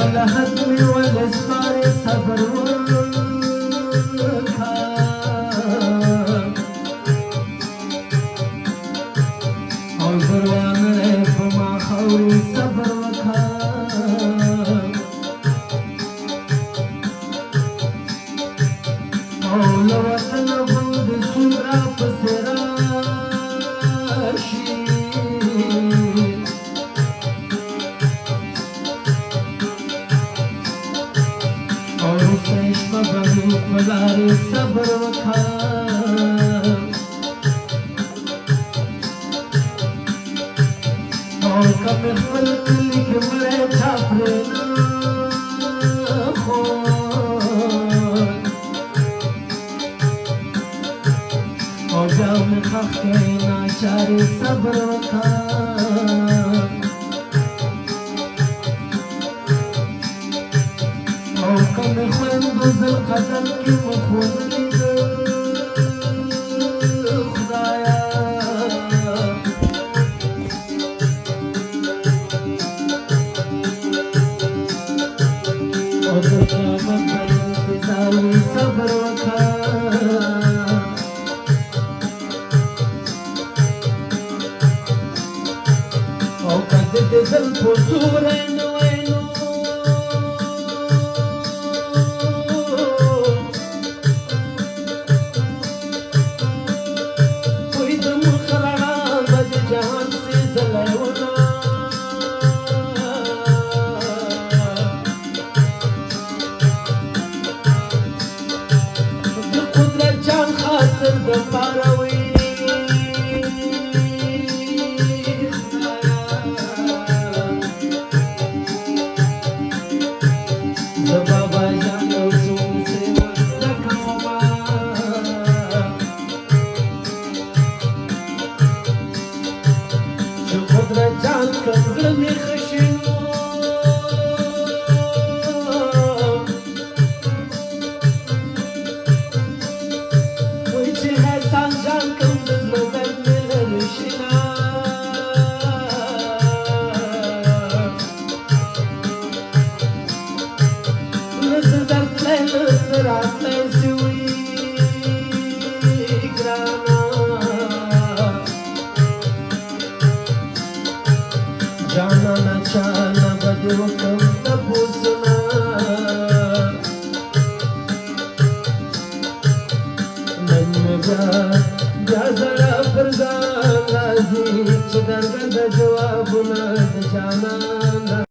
الهدم والإصرار صبر وكا او زروان ريف ما خوري صبر وكا او لوطن بود سورا پسراشي ولاري صبر وکا او کم خپل کلی کې مړی چا پرې نه ښود او بیا مې ښخ کړې ناچارې صبر وکا او کم خویندو ذوالقدر کې مخونلي د خدایا او د قیامت په انتظار وي صبر وکړه او که د دې زلفو سوری نه وای نو د پاروي د بابا جان او سوسه لکما چې قدرت جان کزړه می خشینو راتلای سوی ګرانا جانا نه چانا بده وکم د